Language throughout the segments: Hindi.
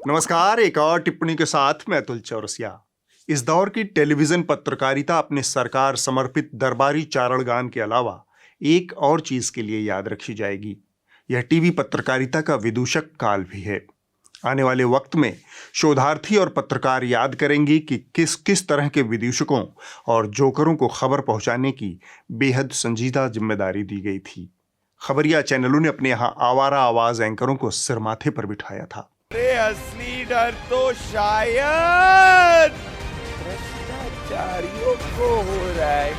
नमस्कार। एक और टिप्पणी के साथ मैं अतुल चौरसिया। इस दौर की टेलीविजन पत्रकारिता अपने सरकार समर्पित दरबारी चारणगान के अलावा एक और चीज के लिए याद रखी जाएगी। यह टीवी पत्रकारिता का विदूषक काल भी है। आने वाले वक्त में शोधार्थी और पत्रकार याद करेंगे कि किस किस तरह के विदूषकों और जोकरों को खबर पहुंचाने की बेहद संजीदा जिम्मेदारी दी गई थी। खबरिया चैनलों ने अपने यहाँ आवारा आवाज एंकरों को सिरमाथे पर बिठाया था। असली डर तो शायद भ्रष्टाचारियों को हो रहा है।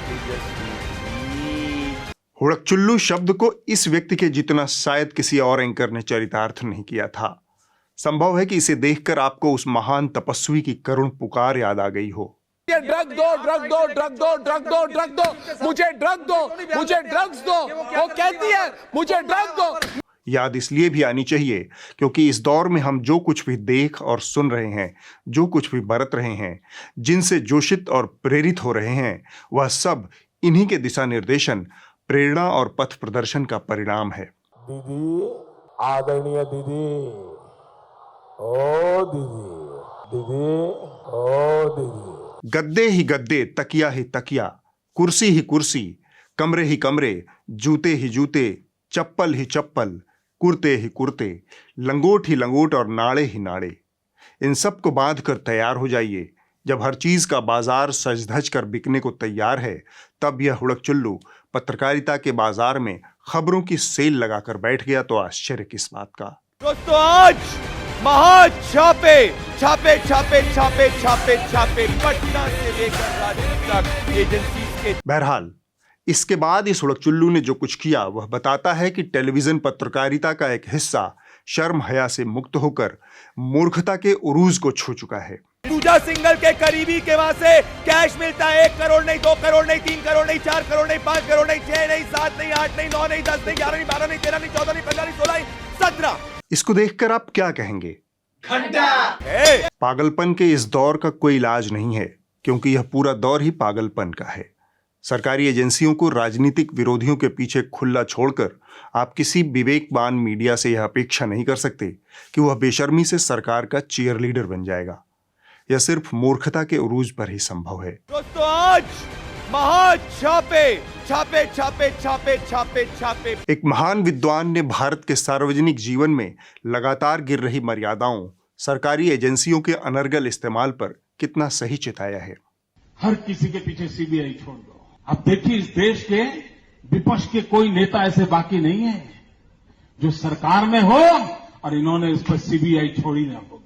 हुड़कचुल्लू शब्द को इस व्यक्ति के जितना शायद किसी और एंकर ने चरितार्थ नहीं किया था। संभव है कि इसे देखकर आपको उस महान तपस्वी की करुण पुकार याद आ गई हो। ड्रग दो, ड्रग दो, ड्रग दो, ड्रग दो, ड्रग दो, मुझे ड्रग दो, मुझे ड्रग्स दो। वो कहती है मुझे ड्रग दो। याद इसलिए भी आनी चाहिए क्योंकि इस दौर में हम जो कुछ भी देख और सुन रहे हैं, जो कुछ भी बरत रहे हैं, जिनसे जोशित और प्रेरित हो रहे हैं, वह सब इन्हीं के दिशा निर्देशन, प्रेरणा और पथ प्रदर्शन का परिणाम है। दीदी, आदरणीय दीदी, ओ दीदी, दीदी, ओ दीदी। गद्दे ही गद्दे, तकिया ही तकिया, कुर्सी ही कुर्सी, कमरे ही कमरे, जूते ही जूते, चप्पल ही चप्पल, कुर्ते ही कुर्ते, लंगोट ही लंगोट और नाड़े ही नाड़े। इन सब को बांध कर तैयार हो जाइए। जब हर चीज का बाजार सज धज कर बिकने को तैयार है, तब यह हुड़कचुल्लू पत्रकारिता के बाजार में खबरों की सेल लगाकर बैठ गया तो आश्चर्य किस बात का। दोस्तों, आज महा छापे छापे छापे छापे छापे छापे पटना से लेकर राज्य तक एजेंसी के। बहरहाल इसके बाद इस हुड़कचुल्लू ने जो कुछ किया वह बताता है कि टेलीविजन पत्रकारिता का एक हिस्सा शर्म हया से मुक्त होकर मूर्खता के उरूज को छू चुका है। दूजा सिंगल के करीबी के वहां से कैश मिलता है। 1 करोड़ नहीं, 2 करोड़ नहीं, 3 करोड़ नहीं, 4 करोड़ नहीं, 5 करोड़ नहीं, 6 नहीं, 7 नहीं, 8 नहीं, 9 नहीं, 10 नहीं, 11 नहीं, 12 नहीं, 13 नहीं, 14 नहीं, 15 नहीं, 16 नहीं, 17। इसको देखकर आप क्या कहेंगे? पागलपन के इस दौर का कोई इलाज नहीं है क्योंकि यह पूरा दौर ही पागलपन का है। सरकारी एजेंसियों को राजनीतिक विरोधियों के पीछे खुला छोड़कर आप किसी विवेकवान मीडिया से यह अपेक्षा नहीं कर सकते कि वह बेशर्मी से सरकार का चीयरलीडर बन जाएगा। यह सिर्फ मूर्खता के उरूज पर ही संभव है। दोस्तों, आज महा छापे छापे छापे छापे छापे छापे। एक महान विद्वान ने भारत के सार्वजनिक जीवन में लगातार गिर रही मर्यादाओं, सरकारी एजेंसियों के अनर्गल इस्तेमाल पर कितना सही चिताया है। हर किसी के पीछे सीबीआई छोड़ दो। अब देखिए, इस देश के विपक्ष के कोई नेता ऐसे बाकी नहीं है जो सरकार में हो और इन्होंने इस पर सीबीआई छोड़ी ना हो।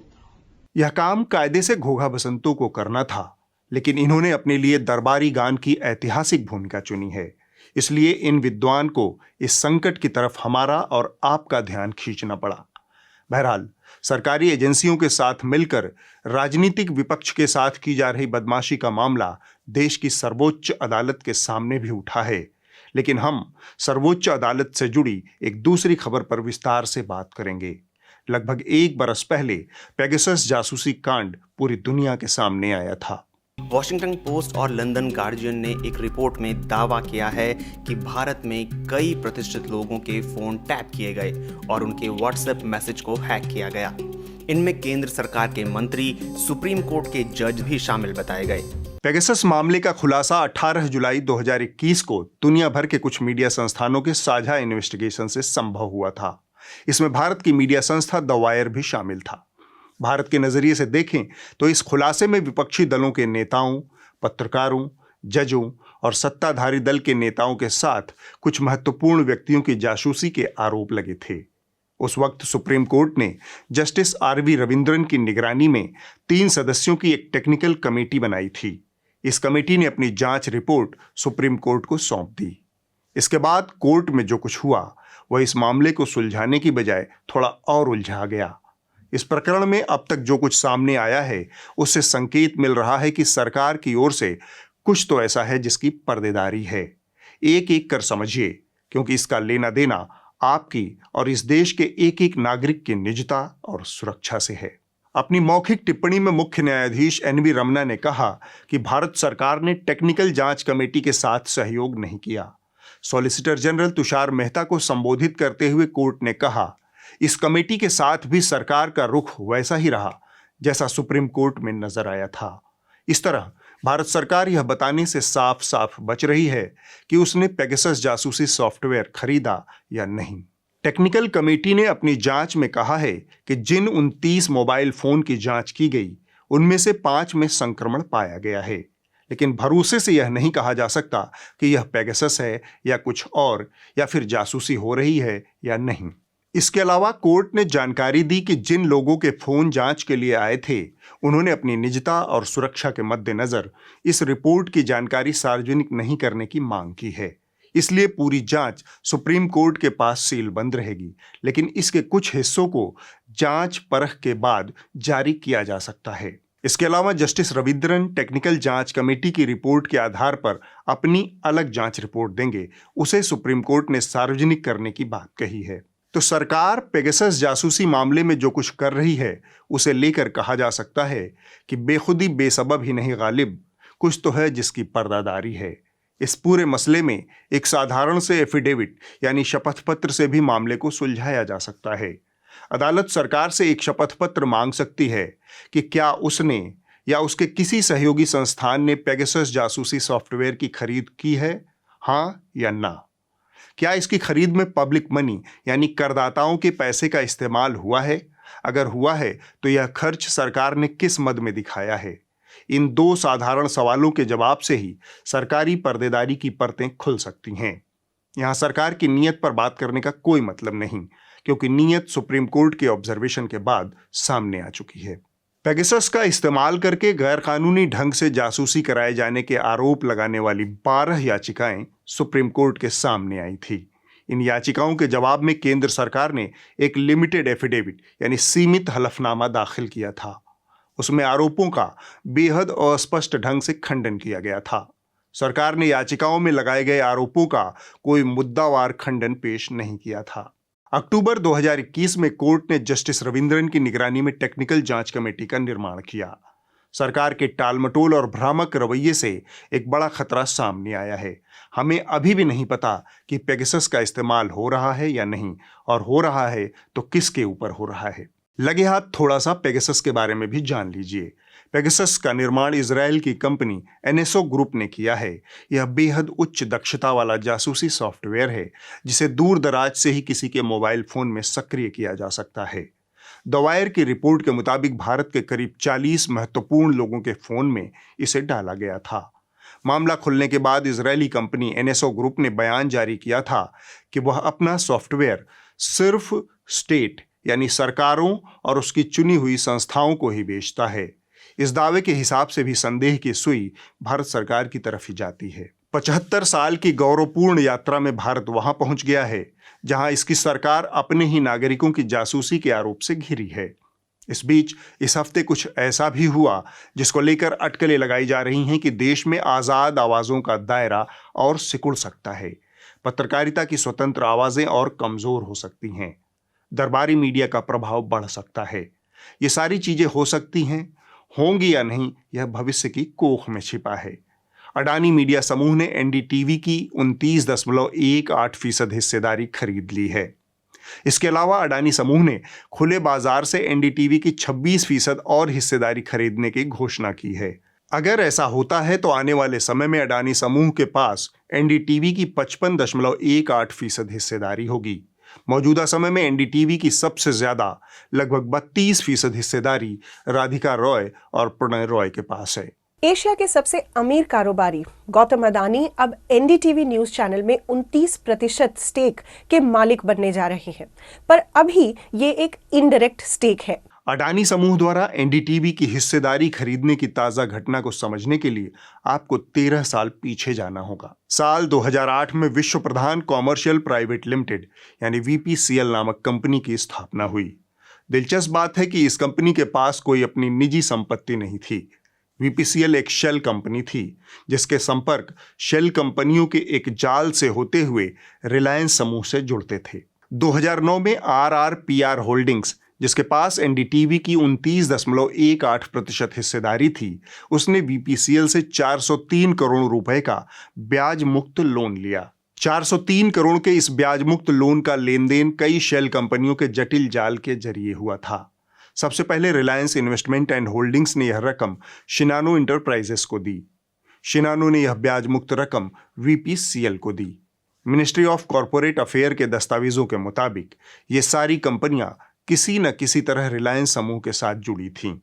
यह काम कायदे से घोघा बसंतों को करना था, लेकिन इन्होंने अपने लिए दरबारी गान की ऐतिहासिक भूमिका चुनी है। इसलिए इन विद्वान को इस संकट की तरफ हमारा और आपका ध्यान खींचना पड़ा। बहरहाल सरकारी एजेंसियों के साथ मिलकर राजनीतिक विपक्ष के साथ की जा रही बदमाशी का मामला देश की सर्वोच्च अदालत के सामने भी उठा है। लेकिन हम सर्वोच्च अदालत से जुड़ी एक दूसरी खबर पर विस्तार से बात करेंगे। लगभग 1 बरस पहले पेगासस जासूसी कांड पूरी दुनिया के सामने आया था। वॉशिंगटन पोस्ट और लंदन गार्जियन ने एक रिपोर्ट में दावा किया है कि भारत में कई प्रतिष्ठित लोगों के फोन टैप किए गए और उनके व्हाट्सएप मैसेज को हैक किया गया। इनमें केंद्र सरकार के मंत्री, सुप्रीम कोर्ट के जज भी शामिल बताए गए। पेगासस मामले का खुलासा 18 जुलाई 2021 को दुनिया भर के कुछ मीडिया संस्थानों के साझा इन्वेस्टिगेशन से संभव हुआ था। इसमें भारत की मीडिया संस्था द वायर भी शामिल था। भारत के नजरिए से देखें तो इस खुलासे में विपक्षी दलों के नेताओं, पत्रकारों, जजों और सत्ताधारी दल के नेताओं के साथ कुछ महत्वपूर्ण व्यक्तियों की जासूसी के आरोप लगे थे। उस वक्त सुप्रीम कोर्ट ने जस्टिस आर.वी. रविंद्रन की निगरानी में 3 सदस्यों की एक टेक्निकल कमेटी बनाई थी। इस कमेटी ने अपनी जांच रिपोर्ट सुप्रीम कोर्ट को सौंप दी। इसके बाद कोर्ट में जो कुछ हुआ वह इस मामले को सुलझाने की बजाय थोड़ा और उलझा गया। इस प्रकरण में अब तक जो कुछ सामने आया है उससे संकेत मिल रहा है कि सरकार की ओर से कुछ तो ऐसा है जिसकी पर्देदारी है। एक एक कर समझिए, क्योंकि इसका लेना देना आपकी और इस देश के एक एक नागरिक की निजता और सुरक्षा से है। अपनी मौखिक टिप्पणी में मुख्य न्यायाधीश एन.वी. रमन्ना ने कहा कि भारत सरकार ने टेक्निकल जांच कमेटी के साथ सहयोग नहीं किया। सॉलिसिटर जनरल तुषार मेहता को संबोधित करते हुए कोर्ट ने कहा, इस कमेटी के साथ भी सरकार का रुख वैसा ही रहा जैसा सुप्रीम कोर्ट में नजर आया था। इस तरह भारत सरकार यह बताने से साफ साफ बच रही है कि उसने पेगासस जासूसी सॉफ्टवेयर खरीदा या नहीं। टेक्निकल कमेटी ने अपनी जांच में कहा है कि जिन 29 मोबाइल फोन की जांच की गई उनमें से 5 में संक्रमण पाया गया है, लेकिन भरोसे से यह नहीं कहा जा सकता कि यह पेगासस है या कुछ और, या फिर जासूसी हो रही है या नहीं। इसके अलावा कोर्ट ने जानकारी दी कि जिन लोगों के फोन जांच के लिए आए थे उन्होंने अपनी निजता और सुरक्षा के मद्देनजर इस रिपोर्ट की जानकारी सार्वजनिक नहीं करने की मांग की है। इसलिए पूरी जांच सुप्रीम कोर्ट के पास सीलबंद रहेगी, लेकिन इसके कुछ हिस्सों को जांच परख के बाद जारी किया जा सकता है। इसके अलावा जस्टिस रविंद्रन टेक्निकल जांच कमेटी की रिपोर्ट के आधार पर अपनी अलग जांच रिपोर्ट देंगे, उसे सुप्रीम कोर्ट ने सार्वजनिक करने की बात कही है। तो सरकार पेगासस जासूसी मामले में जो कुछ कर रही है उसे लेकर कहा जा सकता है कि बेखुदी बेसबब ही नहीं गालिब, कुछ तो है जिसकी पर्दादारी है। इस पूरे मसले में एक साधारण से एफिडेविट यानी शपथ पत्र से भी मामले को सुलझाया जा सकता है। अदालत सरकार से एक शपथ पत्र मांग सकती है कि क्या उसने या उसके किसी सहयोगी संस्थान ने पेगासस जासूसी सॉफ्टवेयर की खरीद की है, हाँ या ना। क्या इसकी खरीद में पब्लिक मनी यानी करदाताओं के पैसे का इस्तेमाल हुआ है? अगर हुआ है तो यह खर्च सरकार ने किस मद में दिखाया है? इन 2 साधारण सवालों के जवाब से ही सरकारी पर्देदारी की परतें खुल सकती हैं। यहां सरकार की नीयत पर बात करने का कोई मतलब नहीं, क्योंकि नीयत सुप्रीम कोर्ट के ऑब्जर्वेशन के बाद सामने आ चुकी है। पेगासस का इस्तेमाल करके गैरकानूनी ढंग से जासूसी कराए जाने के आरोप लगाने वाली 12 याचिकाएं सुप्रीम कोर्ट के सामने आई थी। इन याचिकाओं के जवाब में केंद्र सरकार ने एक लिमिटेड एफिडेविट यानी सीमित हलफनामा दाखिल किया था। उसमें आरोपों का बेहद अस्पष्ट ढंग से खंडन किया गया था। सरकार ने याचिकाओं में लगाए गए आरोपों का कोई मुद्दावार खंडन पेश नहीं किया था। अक्टूबर 2021 में कोर्ट ने जस्टिस रविंद्रन की निगरानी में टेक्निकल जांच कमेटी का निर्माण किया। सरकार के टालमटोल और भ्रामक रवैये से एक बड़ा खतरा सामने आया है। हमें अभी भी नहीं पता कि पेगासस का इस्तेमाल हो रहा है या नहीं, और हो रहा है तो किसके ऊपर हो रहा है। लगे हाथ थोड़ा सा पेगासस के बारे में भी जान लीजिए। पेगासस का निर्माण इजराइल की कंपनी एनएसओ ग्रुप ने किया है। यह बेहद उच्च दक्षता वाला जासूसी सॉफ्टवेयर है जिसे दूर दराज से ही किसी के मोबाइल फोन में सक्रिय किया जा सकता है। द वायर की रिपोर्ट के मुताबिक भारत के करीब 40 महत्वपूर्ण लोगों के फोन में इसे डाला गया था। मामला खुलने के बाद इजरायली कंपनी एनएसओ ग्रुप ने बयान जारी किया था कि वह अपना सॉफ्टवेयर सिर्फ स्टेट यानी सरकारों और उसकी चुनी हुई संस्थाओं को ही बेचता है। इस दावे के हिसाब से भी संदेह की सुई भारत सरकार की तरफ ही जाती है। 75 साल की गौरवपूर्ण यात्रा में भारत वहां पहुंच गया है जहां इसकी सरकार अपने ही नागरिकों की जासूसी के आरोप से घिरी है। इस बीच इस हफ्ते कुछ ऐसा भी हुआ जिसको लेकर अटकलें लगाई जा रही हैं कि देश में आज़ाद आवाज़ों का दायरा और सिकुड़ सकता है। पत्रकारिता की स्वतंत्र आवाज़ें और कमज़ोर हो सकती हैं। दरबारी मीडिया का प्रभाव बढ़ सकता है। ये सारी चीज़ें हो सकती हैं, होंगी या नहीं यह भविष्य की कोख में छिपा है। अडानी मीडिया समूह ने एनडीटीवी की 29.18% हिस्सेदारी खरीद ली है। इसके अलावा अडानी समूह ने खुले बाजार से एनडीटीवी की 26% और हिस्सेदारी खरीदने की घोषणा की है। अगर ऐसा होता है तो आने वाले समय में अडानी समूह के पास एनडीटीवी की 55.18% हिस्सेदारी होगी। मौजूदा समय में एनडीटीवी की सबसे ज्यादा लगभग 32% हिस्सेदारी राधिका रॉय और प्रणय रॉय के पास है। एशिया के सबसे अमीर कारोबारी गौतम अडानी अब एनडीटीवी न्यूज चैनल में 29% स्टेक के मालिक बनने जा रहे हैं, पर अभी ये एक इनडायरेक्ट स्टेक है। अडानी समूह द्वारा एनडीटीवी की हिस्सेदारी खरीदने की ताजा घटना को समझने के लिए आपको 13 साल पीछे जाना होगा। साल 2008 में विश्व प्रधान कॉमर्शियल प्राइवेट लिमिटेड यानी वीपीसीएल नामक कंपनी की स्थापना हुई। दिलचस्प बात है कि इस कंपनी के पास कोई अपनी निजी संपत्ति नहीं थी। वीपीसीएल एक शेल कंपनी थी जिसके संपर्क शेल कंपनियों के एक जाल से होते हुए रिलायंस समूह से जुड़ते थे। 2009 में आरआरपीआर होल्डिंग्स, जिसके पास एनडीटीवी की 29.18% हिस्सेदारी थी, उसने वीपीसीएल से 403 करोड़ रुपए का ब्याज मुक्त लोन लिया। 403 करोड़ के इस ब्याज मुक्त लोन का लेन देन कई शेल कंपनियों के जटिल जाल के जरिए हुआ था। सबसे पहले रिलायंस इन्वेस्टमेंट एंड होल्डिंग्स ने यह रकम शिनानो इंटरप्राइजेस को दी। शिनानो ने यह ब्याज मुक्त रकम वीपीसीएल को दी। मिनिस्ट्री ऑफ कॉरपोरेट अफेयर के दस्तावेजों के मुताबिक ये सारी कंपनियां किसी न किसी तरह रिलायंस समूह के साथ जुड़ी थीं।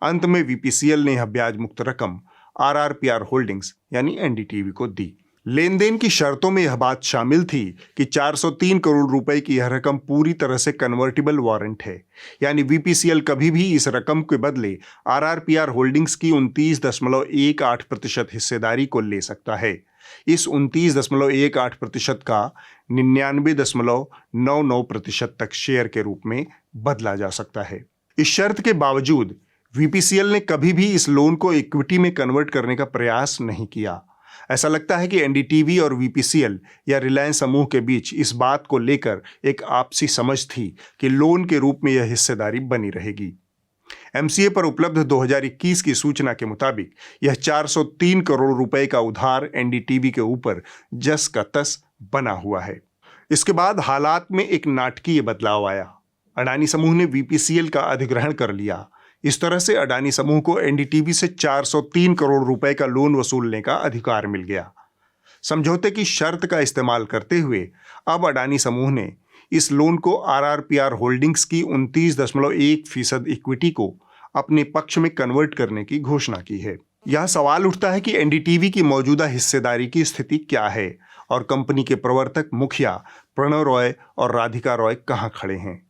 अंत में वीपीसीएल ने यह ब्याज मुक्त रकम आरआरपीआर होल्डिंग्स यानी एनडीटीवी को दी। लेन देन की शर्तों में यह बात शामिल थी कि 403 करोड़ रुपए की यह रकम पूरी तरह से कन्वर्टिबल वारंट है, यानी वीपीसीएल कभी भी इस रकम के बदले आरआरपीआर होल्डिंग्स की 29.18% हिस्सेदारी को ले सकता है। इस 29.18% का 99.99% तक शेयर के रूप में बदला जा सकता है। इस शर्त के बावजूद वीपीसीएल ने कभी भी इस लोन को इक्विटी में कन्वर्ट करने का प्रयास नहीं किया। ऐसा लगता है कि एनडीटीवी और वीपीसीएल या रिलायंस समूह के बीच इस बात को लेकर एक आपसी समझ थी कि लोन के रूप में यह हिस्सेदारी बनी रहेगी। एमसीए पर उपलब्ध 2021 की सूचना के मुताबिक यह 403 करोड़ रुपए का उधार एनडीटीवी के ऊपर जस का तस बना हुआ है। इसके बाद हालात में एक नाटकीय बदलाव आया। अडानी समूह ने वीपीसीएल का अधिग्रहण कर लिया। इस तरह से अडानी समूह को एनडीटीवी से 403 करोड़ रुपए का लोन वसूलने का अधिकार मिल गया। समझौते की शर्त का इस्तेमाल करते हुए अब अडानी समूह ने इस लोन को आरआरपीआर होल्डिंग्स की 29.1% इक्विटी को अपने पक्ष में कन्वर्ट करने की घोषणा की है। यह सवाल उठता है कि एनडीटीवी की मौजूदा हिस्सेदारी की स्थिति क्या है और कंपनी के प्रवर्तक मुखिया प्रणव रॉय और राधिका रॉय कहां खड़े हैं।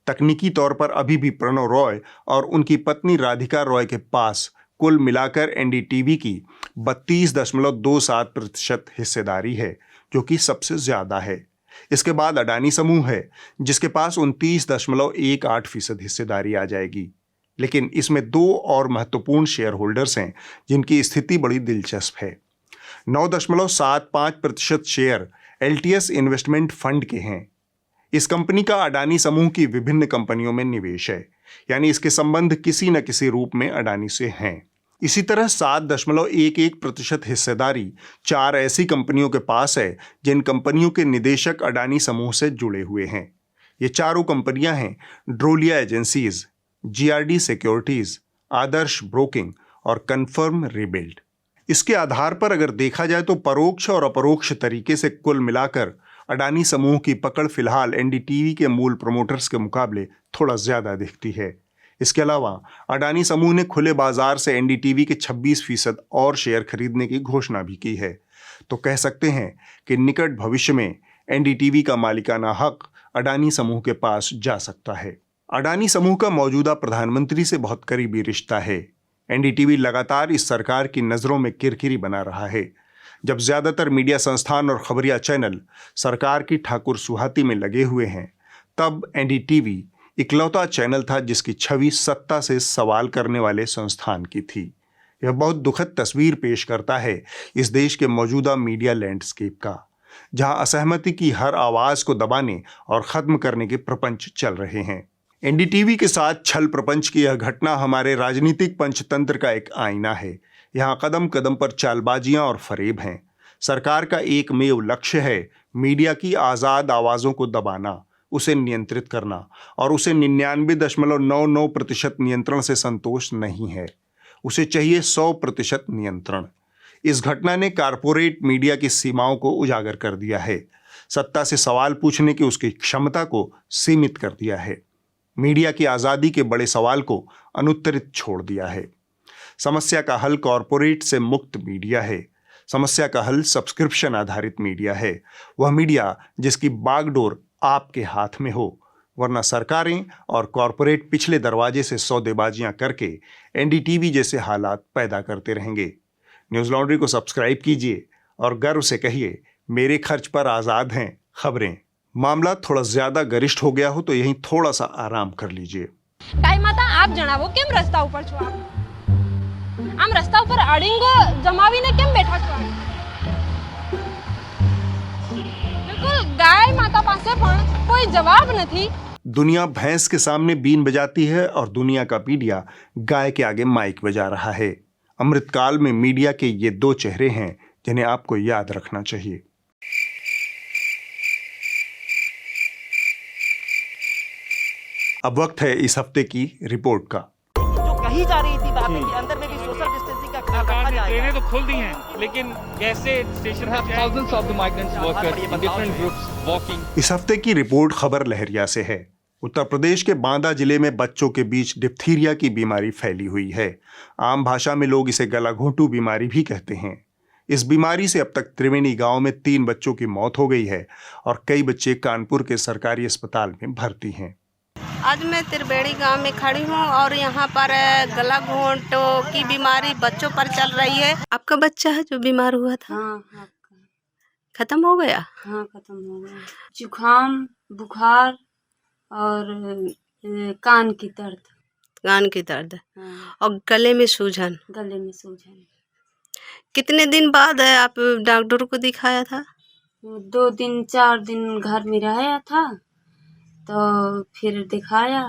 तकनीकी तौर पर अभी भी प्रणव रॉय और उनकी पत्नी राधिका रॉय के पास कुल मिलाकर एनडीटीवी की 32.27% हिस्सेदारी है, जो कि सबसे ज्यादा है। इसके बाद अडानी समूह है जिसके पास 29.18% हिस्सेदारी आ जाएगी। लेकिन इसमें दो और महत्वपूर्ण शेयर होल्डर्स हैं जिनकी स्थिति बड़ी दिलचस्प है। 9.75% शेयर एलटीएस इन्वेस्टमेंट फंड के हैं। इस कंपनी का अडानी समूह की विभिन्न कंपनियों में निवेश है, यानी इसके संबंध किसी न किसी रूप में अडानी से हैं। इसी तरह 7.11% हिस्सेदारी 4 ऐसी कंपनियों के पास है जिन कंपनियों के निदेशक अडानी समूह से जुड़े हुए हैं। ये चारों कंपनियां हैं ड्रोलिया एजेंसीज, जीआरडी सिक्योरिटीज, आदर्श ब्रोकिंग और कन्फर्म रिबिल्ड। इसके आधार पर अगर देखा जाए तो परोक्ष और अपरोक्ष तरीके से कुल मिलाकर अडानी समूह की पकड़ फिलहाल एनडीटीवी के मूल प्रमोटर्स के मुकाबले थोड़ा ज्यादा दिखती है। इसके अलावा अडानी समूह ने खुले बाजार से एनडीटीवी के 26% और शेयर खरीदने की घोषणा भी की है। तो कह सकते हैं कि निकट भविष्य में एनडीटीवी का मालिकाना हक अडानी समूह के पास जा सकता है। अडानी समूह का मौजूदा प्रधानमंत्री से बहुत करीबी रिश्ता है। एनडीटीवी लगातार इस सरकार की नजरों में किरकिरी बना रहा है। जब ज्यादातर मीडिया संस्थान और खबरिया चैनल सरकार की ठाकुर सुहाती में लगे हुए हैं, तब एनडीटीवी इकलौता चैनल था जिसकी छवि सत्ता से सवाल करने वाले संस्थान की थी। यह बहुत दुखद तस्वीर पेश करता है इस देश के मौजूदा मीडिया लैंडस्केप का, जहां असहमति की हर आवाज को दबाने और खत्म करने के प्रपंच चल रहे हैं। एनडीटीवी के साथ छल प्रपंच की यह घटना हमारे राजनीतिक पंचतंत्र का एक आईना है। यहाँ कदम कदम पर चालबाजियां और फरेब हैं। सरकार का एकमेव लक्ष्य है मीडिया की आज़ाद आवाज़ों को दबाना, उसे नियंत्रित करना, और उसे 99.99% नियंत्रण से संतोष नहीं है। उसे चाहिए 100% नियंत्रण। इस घटना ने कारपोरेट मीडिया की सीमाओं को उजागर कर दिया है। सत्ता से सवाल पूछने की उसकी क्षमता को सीमित कर दिया है। मीडिया की आज़ादी के बड़े सवाल को अनुत्तरित छोड़ दिया है। समस्या का हल कॉरपोरेट से मुक्त मीडिया है। समस्या का हल सब्सक्रिप्शन आधारित मीडिया है, वह मीडिया जिसकी बागडोर आपके हाथ में हो, वरना सरकारें और कॉरपोरेट पिछले दरवाजे से सौदेबाजियां करके एनडीटीवी जैसे हालात पैदा करते रहेंगे। न्यूज़ लॉन्ड्री को सब्सक्राइब कीजिए और गर्व से कहिए, मेरे खर्च पर आज़ाद हैं खबरें। मामला थोड़ा ज्यादा गरिष्ठ हो गया हो तो यहीं थोड़ा सा आराम कर लीजिए। કાઈ માતા આપ જણાવો કેમ રસ્તા ઉપર છો આપ? આમ રસ્તા ઉપર અડીંગ જમાવીને કેમ બેઠા છો આપ? બિલકુલ ગાય માતા પાસે પણ કોઈ જવાબ નથી। दुनिया भैंस के सामने बीन बजाती है और दुनिया का मीडिया गाय के आगे माइक बजा रहा है। अमृतकाल में मीडिया के ये दो चेहरे हैं जिन्हें आपको याद रखना चाहिए। अब वक्त है इस हफ्ते की रिपोर्ट का। जो कही जा रही थी बातें कि अंदर में भी सोशल डिस्टेंसिंग का ख्याल रखा जाएगा। ट्रेनें तो खुल दी हैं, लेकिन कैसे स्टेशन पर thousands of the migrants workers in different groups walking। इस हफ्ते की रिपोर्ट खबर लहरिया से है। उत्तर प्रदेश के बांदा जिले में बच्चों के बीच डिप्थीरिया की बीमारी फैली हुई है। आम भाषा में लोग इसे गलाघोंटू बीमारी भी कहते हैं। इस बीमारी से अब तक त्रिवेणी गांव में 3 बच्चों की मौत हो गई है और कई बच्चे कानपुर के सरकारी अस्पताल में भर्ती हैं। आज मैं त्रिवेणी गांव में खड़ी हूं और यहां पर गलाघोंटू की बीमारी बच्चों पर चल रही है। आपका बच्चा है जो बीमार हुआ था? हाँ, खत्म हो गया? हाँ खत्म हो गया। जुखाम, बुखार और कान की दर्द। कान की दर्द हाँ, और गले में सूजन। गले में सूजन। कितने दिन बाद आप डॉक्टर को दिखाया था? 2 दिन 4 दिन घर में रहा था, तो फिर दिखाया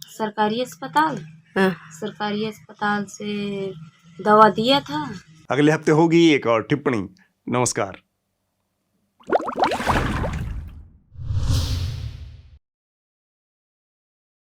सरकारी अस्पताल। हाँ। सरकारी अस्पताल से दवा दिया था। अगले हफ्ते होगी एक और टिप्पणी। नमस्कार।